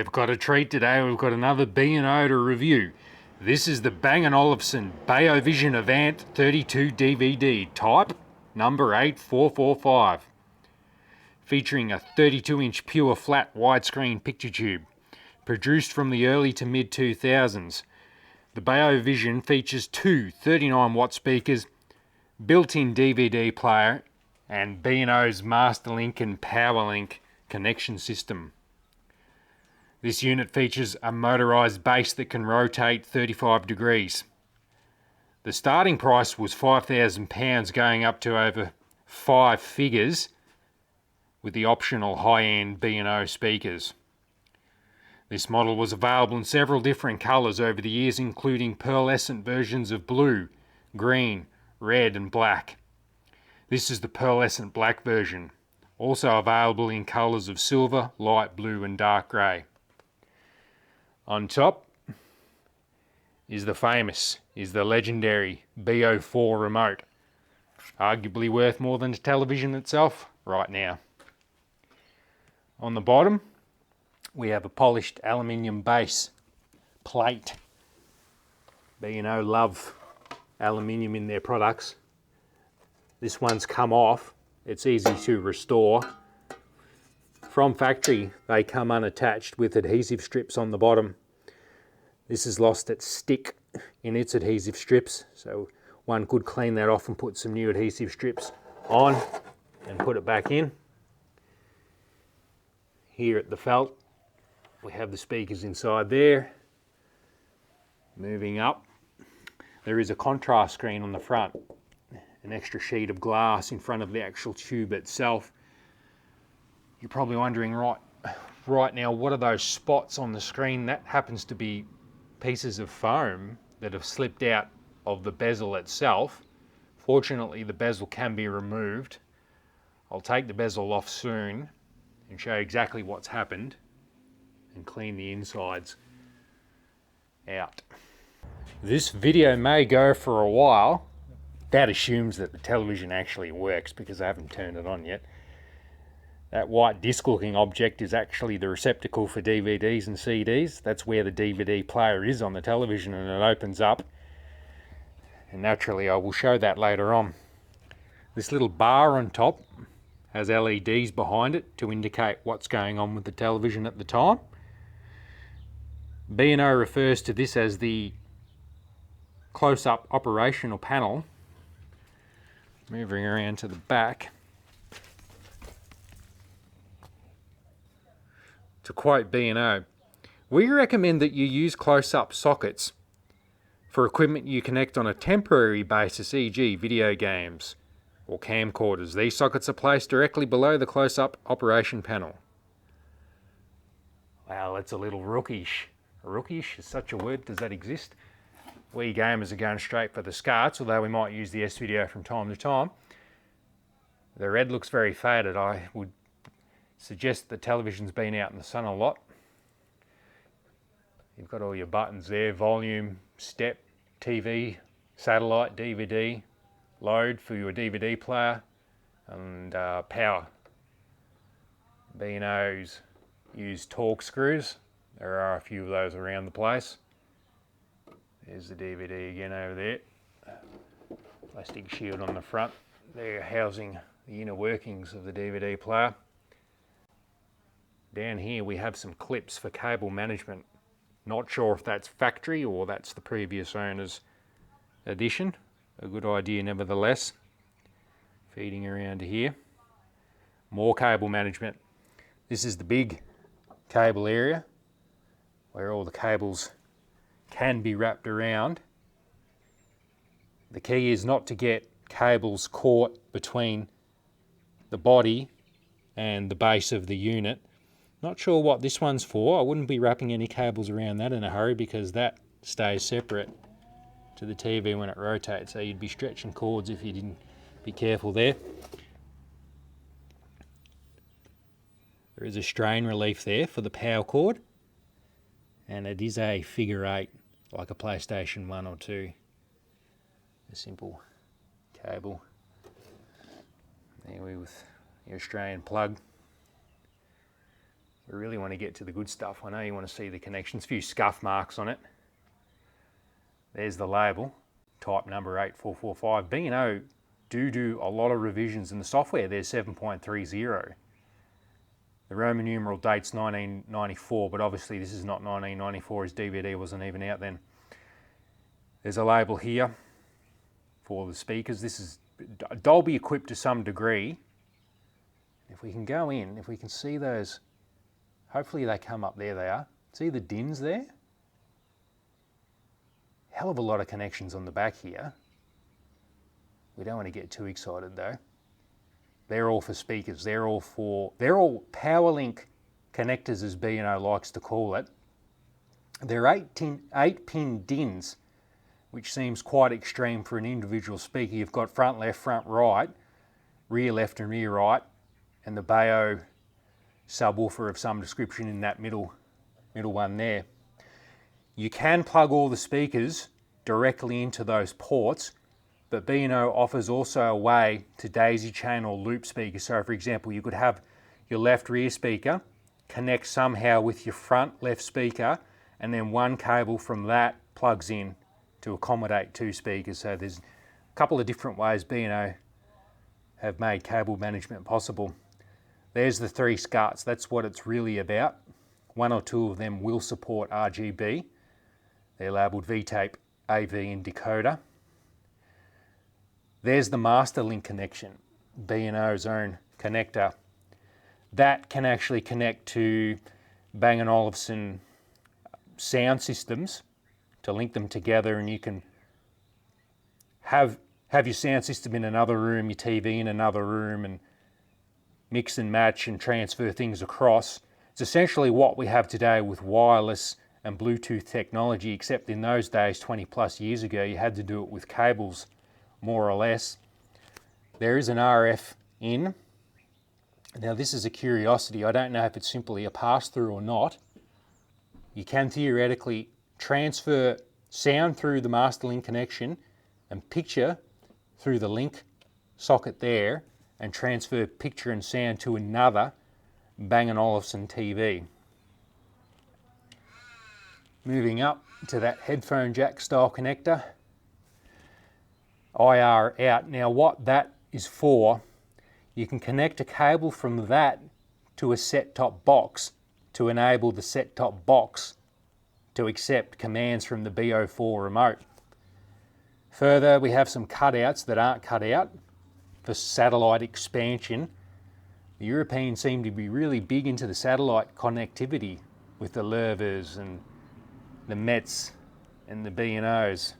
We've got a treat today. We've got another B&O to review. This is the Bang & Olufsen BeoVision Avant 32 DVD, type number 8445, featuring a 32-inch pure flat widescreen picture tube, produced from the early to mid 2000s. The BeoVision features two 39-watt speakers, built-in DVD player, and B&O's Masterlink and Powerlink connection system. This unit features a motorised base that can rotate 35 degrees. The starting price was £5,000, going up to over 5 figures with the optional high-end B&O speakers. This model was available in several different colours over the years, including pearlescent versions of blue, green, red and black. This is the pearlescent black version, also available in colours of silver, light blue and dark grey. On top is the legendary BO4 remote, arguably worth more than the television itself right now. On the bottom we have a polished aluminium base plate. B&O love aluminium in their products. This one's come off, it's easy to restore. From factory they come unattached with adhesive strips on the bottom. This has lost its stick in its adhesive strips, so one could clean that off and put some new adhesive strips on and put it back in. Here at the felt we have the speakers inside there. Moving up, there is a contrast screen on the front, an extra sheet of glass in front of the actual tube itself. You're probably wondering right now, what are those spots on the screen? That happens to be pieces of foam that have slipped out of the bezel itself. Fortunately, the bezel can be removed. I'll take the bezel off soon and show you exactly what's happened and clean the insides out. This video may go for a while. That assumes that the television actually works, because I haven't turned it on yet. That white disc looking object is actually the receptacle for DVDs and CDs. That's where the DVD player is on the television, and it opens up. And naturally I will show that later on. This little bar on top has LEDs behind it to indicate what's going on with the television at the time. B&O refers to this as the close-up operational panel. Moving around to the back. To quote B&O, "We recommend that you use close-up sockets for equipment you connect on a temporary basis, e.g. video games or camcorders. These sockets are placed directly below the close-up operation panel." Wow, that's a little rookish. Rookish is such a word, does that exist? We gamers are going straight for the scarts, although we might use the S-video from time to time. The red looks very faded. I would suggest the television's been out in the sun a lot. You've got all your buttons there: volume, step, TV, satellite, DVD, load for your DVD player, and power. B&O's use torque screws. There are a few of those around the place. There's the DVD again over there. Plastic shield on the front. They're housing the inner workings of the DVD player. Down here we have some clips for cable management. Not sure if that's factory or that's the previous owner's addition. A good idea nevertheless. Feeding around to here. More cable management. This is the big cable area where all the cables can be wrapped around. The key is not to get cables caught between the body and the base of the unit. Not sure what this one's for. I wouldn't be wrapping any cables around that in a hurry, because that stays separate to the TV when it rotates, so you'd be stretching cords if you didn't be careful there. There is a strain relief there for the power cord, and it is a figure 8 like a PlayStation 1 or 2. A simple cable there with your Australian plug. We really want to get to the good stuff. I know you want to see the connections, a few scuff marks on it. There's the label, type number 8445. B&O do a lot of revisions in the software. There's 7.30. The Roman numeral date's 1994, but obviously this is not 1994 as DVD wasn't even out then. There's a label here for the speakers. This is Dolby equipped to some degree. If we can go in, if we can see those, hopefully they come up. There they are. See the DINs there? Hell of a lot of connections on the back here. We don't want to get too excited though. They're all for speakers. They're all Powerlink connectors, as B&O likes to call it. They're 8-pin DINs, which seems quite extreme for an individual speaker. You've got front left, front right, rear left and rear right, and the Beo subwoofer of some description in that middle one there. You can plug all the speakers directly into those ports, but B&O offers also a way to daisy chain or loop speakers. So for example, you could have your left rear speaker connect somehow with your front left speaker, and then one cable from that plugs in to accommodate two speakers. So there's a couple of different ways B&O have made cable management possible. There's the 3 scarts. That's what it's really about. 1 or 2 of them will support RGB. They're labelled V-tape, AV and decoder. There's the Masterlink connection, B&O's own connector. That can actually connect to Bang & Olufsen sound systems to link them together, and you can have your sound system in another room, your TV in another room, and mix and match and transfer things across. It's essentially what we have today with wireless and Bluetooth technology, except in those days, 20 plus years ago, you had to do it with cables, more or less. There is an RF in. Now this is a curiosity. I don't know if it's simply a pass-through or not. You can theoretically transfer sound through the Masterlink connection and picture through the link socket there, and transfer picture and sound to another Bang & Olufsen TV. Moving up to that headphone jack style connector, IR out. Now what that is for, you can connect a cable from that to a set-top box to enable the set-top box to accept commands from the BO4 remote. Further, we have some cutouts that aren't cut out for satellite expansion. The Europeans seem to be really big into the satellite connectivity with the Lervers and the Mets and the B&Os.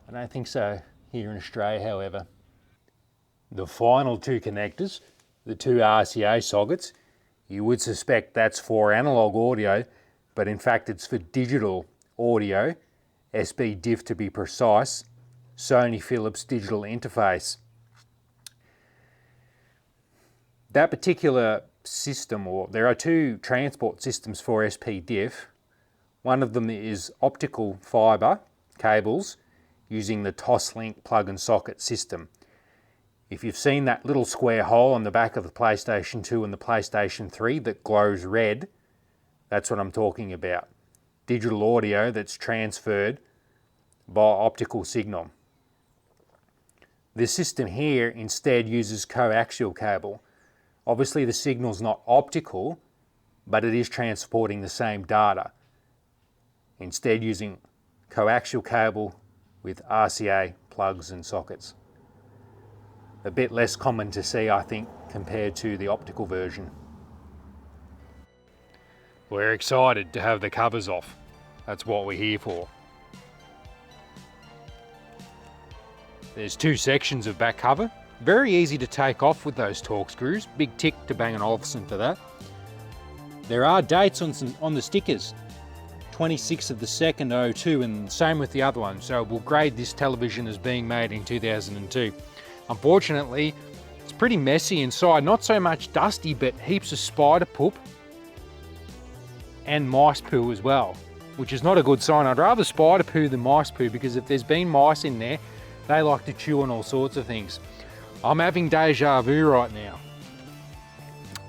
I don't think so here in Australia, however. The final 2 connectors, the 2 RCA sockets, you would suspect that's for analog audio, but in fact it's for digital audio, SB diff to be precise, Sony Philips digital interface. That particular system, or there are 2 transport systems for SP diff. One of them is optical fibre cables using the Toslink plug and socket system. If you've seen that little square hole on the back of the PlayStation 2 and the PlayStation 3 that glows red, that's what I'm talking about. Digital audio that's transferred by optical signal. This system here instead uses coaxial cable. Obviously the signal's not optical, but it is transporting the same data. Instead using coaxial cable with RCA plugs and sockets. A bit less common to see, I think, compared to the optical version. We're excited to have the covers off. That's what we're here for. There's 2 sections of back cover. Very easy to take off with those torque screws. Big tick to Bang & Olufsen for that. There are dates on the stickers. 26th of the 2nd, 02, and same with the other one. So we'll grade this television as being made in 2002. Unfortunately, it's pretty messy inside. Not so much dusty, but heaps of spider poop and mice poo as well, which is not a good sign. I'd rather spider poo than mice poo, because if there's been mice in there, they like to chew on all sorts of things. I'm having deja vu right now.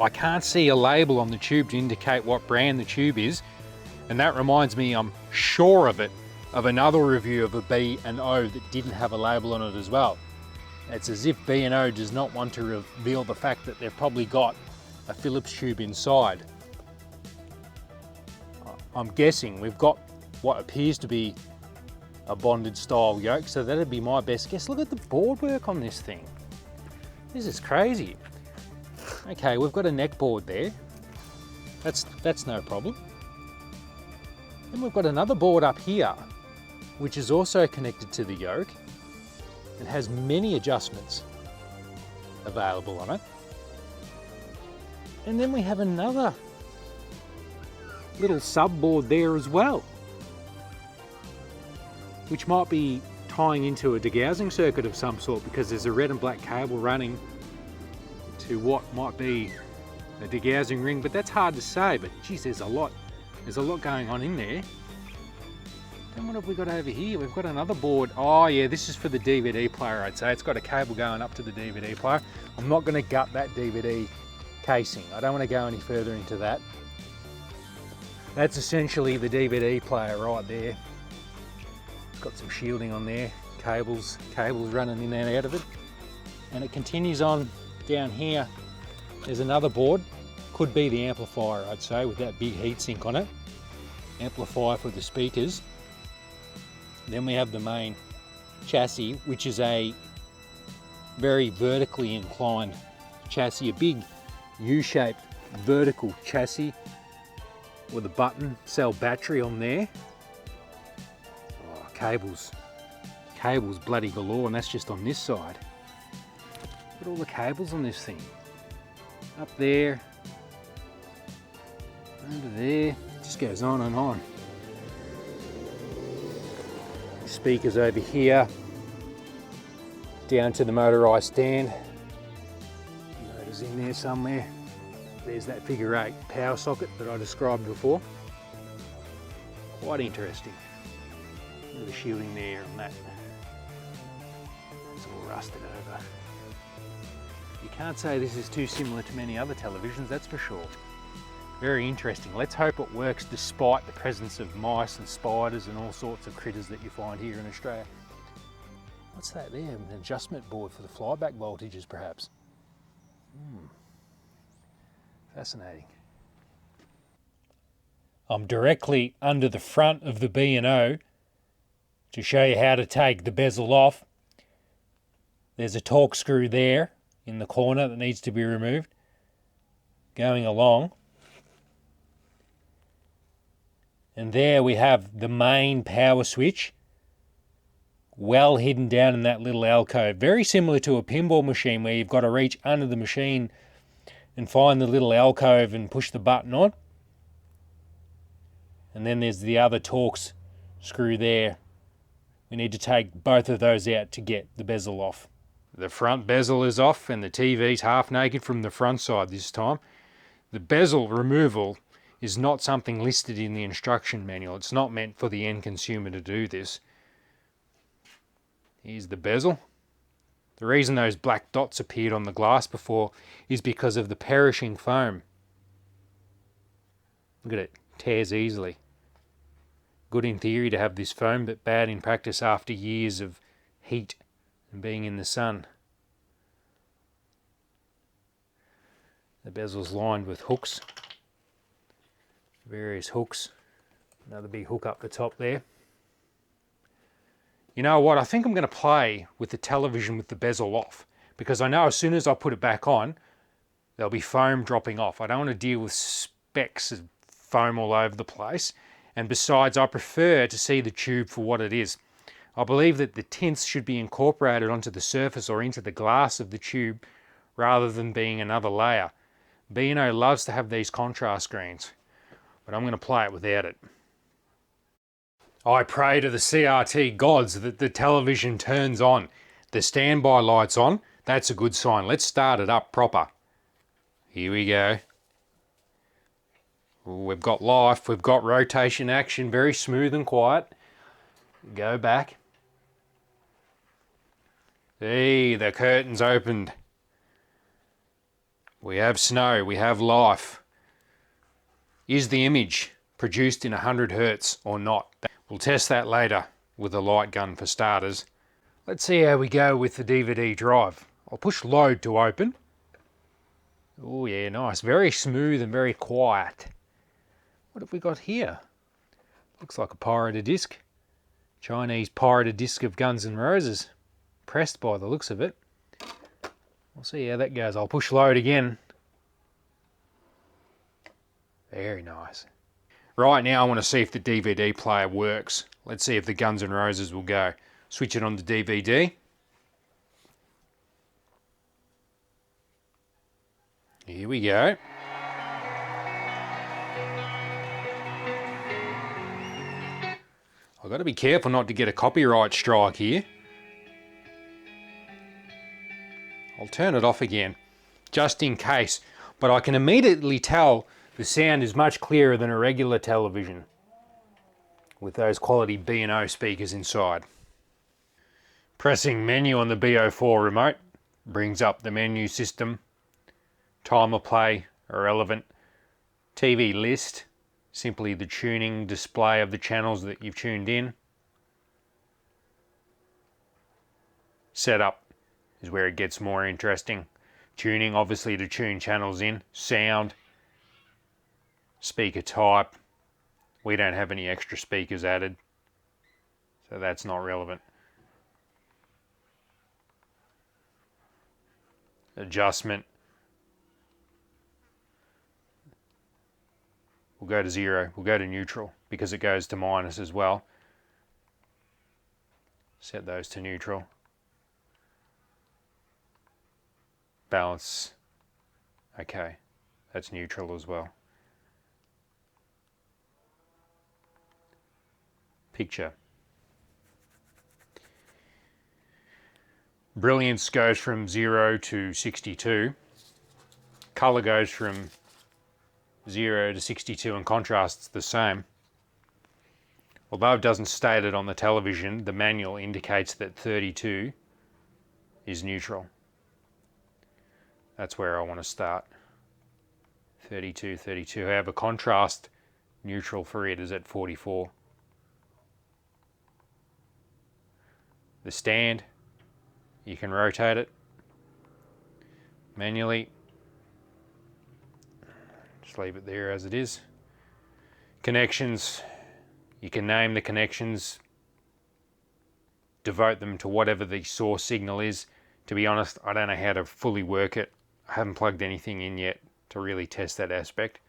I can't see a label on the tube to indicate what brand the tube is. And that reminds me, I'm sure of it, of another review of a B&O that didn't have a label on it as well. It's as if B&O does not want to reveal the fact that they've probably got a Phillips tube inside. I'm guessing we've got what appears to be a bonded style yoke, so that'd be my best guess. Look at the board work on this thing. This is crazy. Okay, we've got a neck board there. That's no problem. Then we've got another board up here, which is also connected to the yoke and has many adjustments available on it. And then we have another little subboard there as well, which might be tying into a degaussing circuit of some sort, because there's a red and black cable running to what might be a degaussing ring, but that's hard to say. But geez, there's a lot going on in there. Then what have we got over here? We've got another board. Oh yeah, this is for the DVD player, I'd say. It's got a cable going up to the DVD player. I'm not going to gut that DVD casing. I don't want to go any further into that. That's essentially the DVD player right there. It's got some shielding on there, cables running in and out of it. And it continues on down here. There's another board, could be the amplifier, I'd say, with that big heatsink on it. Amplifier for the speakers. Then we have the main chassis, which is a very vertically inclined chassis, a big U-shaped vertical chassis with a button cell battery on there. Oh, cables bloody galore, and that's just on this side. Look at all the cables on this thing. Up there, over there, it just goes on and on. Speakers over here, down to the motorised stand. Motors in there somewhere. There's that figure 8 power socket that I described before. Quite interesting. Look at the shielding there on that. It's all rusted over. You can't say this is too similar to many other televisions, that's for sure. Very interesting. Let's hope it works despite the presence of mice and spiders and all sorts of critters that you find here in Australia. What's that there? An adjustment board for the flyback voltages, perhaps? Fascinating. I'm directly under the front of the B&O to show you how to take the bezel off. There's a torque screw there in the corner that needs to be removed. Going along. And there we have the main power switch, well hidden down in that little alcove. Very similar to a pinball machine where you've got to reach under the machine and find the little alcove and push the button on. And then there's the other Torx screw there. We need to take both of those out to get the bezel off. The front bezel is off and the TV's half naked from the front side this time. The bezel removal is not something listed in the instruction manual. It's not meant for the end consumer to do this. Here's the bezel. The reason those black dots appeared on the glass before is because of the perishing foam. Look at it, tears easily. Good in theory to have this foam, but bad in practice after years of heat and being in the sun. The bezel's lined with hooks. Various hooks. Another big hook up the top there. You know what, I think I'm going to play with the television with the bezel off, because I know as soon as I put it back on, there'll be foam dropping off. I don't want to deal with specks of foam all over the place. And besides, I prefer to see the tube for what it is. I believe that the tints should be incorporated onto the surface or into the glass of the tube rather than being another layer. B&O loves to have these contrast screens, but I'm going to play it without it. I pray to the CRT gods that the television turns on. The standby light's on. That's a good sign. Let's start it up proper. Here we go. We've got life, we've got rotation action, very smooth and quiet. Go back. Hey, the curtain's opened. We have snow, we have life. Is the image produced in 100 Hz or not? We'll test that later with a light gun for starters. Let's see how we go with the DVD drive. I'll push load to open. Oh yeah, nice. Very smooth and very quiet. What have we got here? Looks like a pirated disc. Chinese pirated disc of Guns N' Roses. Pressed by the looks of it. We'll see how that goes. I'll push load again. Very nice. Right now I want to see if the DVD player works. Let's see if the Guns N' Roses will go. Switch it on to DVD. Here we go. I've got to be careful not to get a copyright strike here. I'll turn it off again, just in case. But I can immediately tell the sound is much clearer than a regular television with those quality B&O speakers inside. Pressing menu on the BO4 remote brings up the menu system. Timer play, irrelevant. TV list, simply the tuning display of the channels that you've tuned in. Setup is where it gets more interesting. Tuning, obviously, to tune channels in. Sound, speaker type. We don't have any extra speakers added, so that's not relevant. Adjustment. We'll go to 0. We'll go to neutral because it goes to minus as well. Set those to neutral. Balance. Okay, that's neutral as well. Picture. Brilliance goes from 0 to 62. Color goes from 0 to 62 and contrast's the same. Although it doesn't state it on the television, the manual indicates that 32 is neutral. That's where I want to start. 32, 32. However, contrast neutral for it is at 44. The stand, you can rotate it manually. Just leave it there as it is. Connections, you can name the connections, devote them to whatever the source signal is. To be honest, I don't know how to fully work it. I haven't plugged anything in yet to really test that aspect.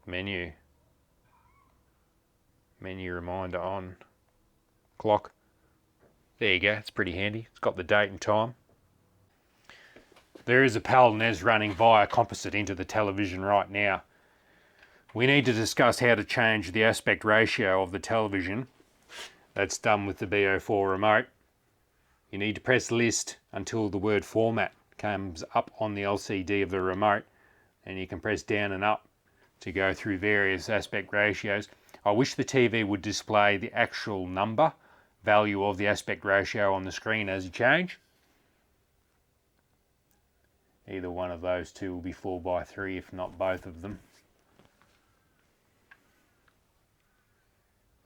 Menu. Menu reminder on. Clock. There you go, it's pretty handy. It's got the date and time. There is a PAL NES running via composite into the television right now. We need to discuss how to change the aspect ratio of the television. That's done with the BO4 remote. You need to press list until the word format comes up on the LCD of the remote, and you can press down and up to go through various aspect ratios. I wish the TV would display the actual value of the aspect ratio on the screen as you change. Either one of those two will be 4:3, if not both of them.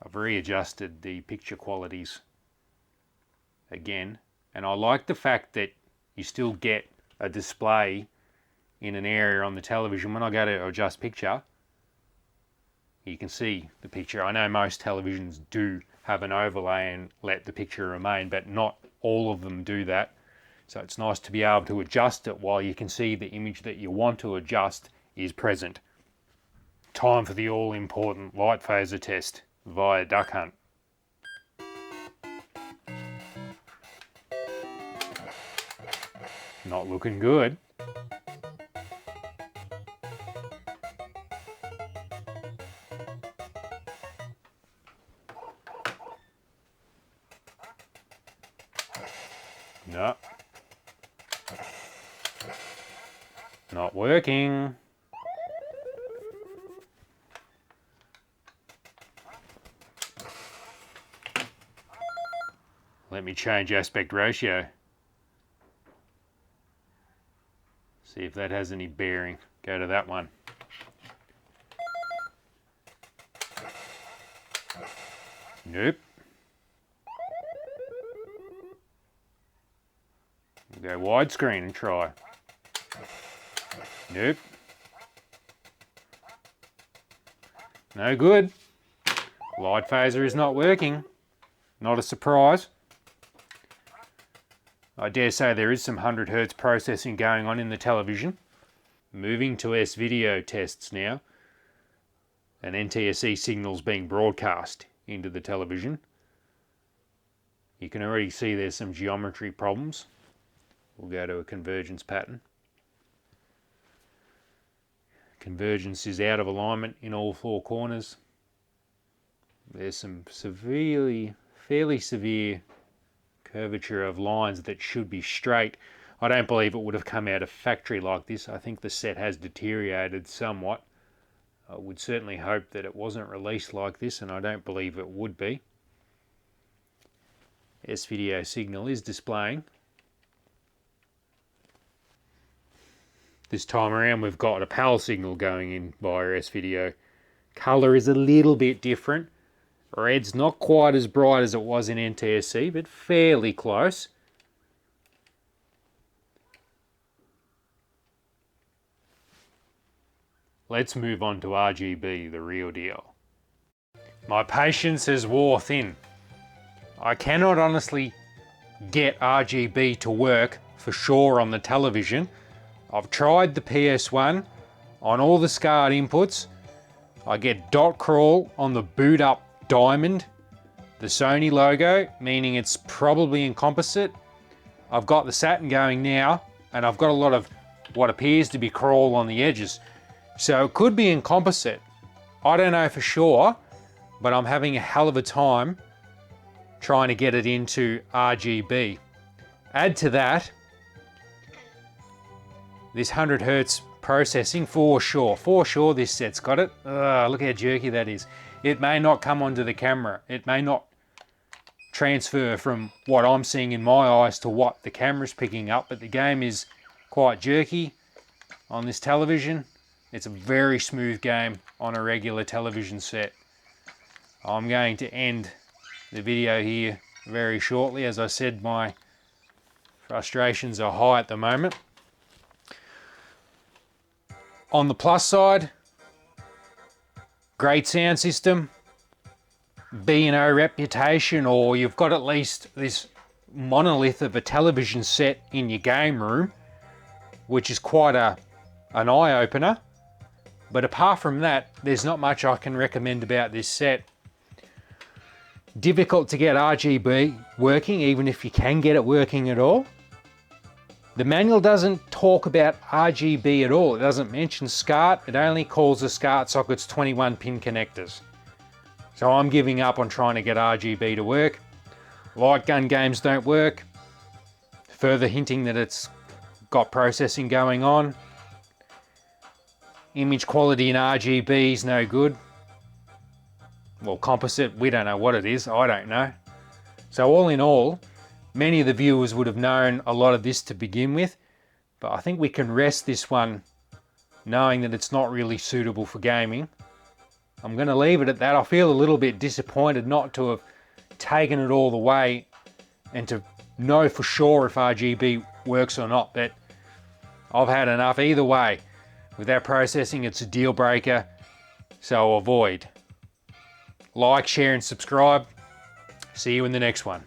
I've readjusted the picture qualities again, and I like the fact that you still get a display in an area on the television. When I go to adjust picture, you can see the picture. I know most televisions do have an overlay and let the picture remain, but not all of them do that. So it's nice to be able to adjust it while you can see the image that you want to adjust is present. Time for the all-important light phaser test via Duck Hunt. Not looking good. No. Not working. Let me change aspect ratio. See if that has any bearing. Go to that one. Nope. We'll go widescreen and try. Nope. No good. Light phaser is not working. Not a surprise. I dare say there is some 100 Hz processing going on in the television. Moving to S-video tests now. An NTSC signal's being broadcast into the television. You can already see there's some geometry problems. We'll go to a convergence pattern. Convergence is out of alignment in all four corners. There's some fairly severe curvature of lines that should be straight. I don't believe it would have come out of factory like this. I think the set has deteriorated somewhat. I would certainly hope that it wasn't released like this, and I don't believe it would be. S-video signal is displaying. This time around we've got a PAL signal going in via S-video. Colour is a little bit different. Red's not quite as bright as it was in NTSC, but fairly close. Let's move on to RGB, the real deal. My patience has wore thin. I cannot honestly get RGB to work for sure on the television. I've tried the PS1 on all the SCART inputs. I get dot crawl on the boot up diamond, the Sony logo, meaning it's probably in composite. I've got the Saturn going now, and I've got a lot of what appears to be crawl on the edges. So it could be in composite. I don't know for sure, but I'm having a hell of a time trying to get it into RGB. Add to that this 100 Hz processing for sure this set's got it. Look how jerky that is. It may not come onto the camera. It may not transfer from what I'm seeing in my eyes to what the camera's picking up, but the game is quite jerky on this television. It's a very smooth game on a regular television set. I'm going to end the video here very shortly. As I said, my frustrations are high at the moment. On the plus side, great sound system, B&O reputation, or you've got at least this monolith of a television set in your game room, which is quite an eye-opener. But apart from that, there's not much I can recommend about this set. Difficult to get RGB working, even if you can get it working at all. The manual doesn't talk about RGB at all. It doesn't mention SCART. It only calls the SCART sockets 21 pin connectors. So I'm giving up on trying to get RGB to work. Light gun games don't work. Further hinting that it's got processing going on. Image quality in RGB is no good. Well, composite, we don't know what it is. I don't know. So all in all, many of the viewers would have known a lot of this to begin with, but I think we can rest this one knowing that it's not really suitable for gaming. I'm going to leave it at that. I feel a little bit disappointed not to have taken it all the way and to know for sure if RGB works or not, but I've had enough either way. Without processing, it's a deal breaker, so avoid. Like, share and subscribe. See you in the next one.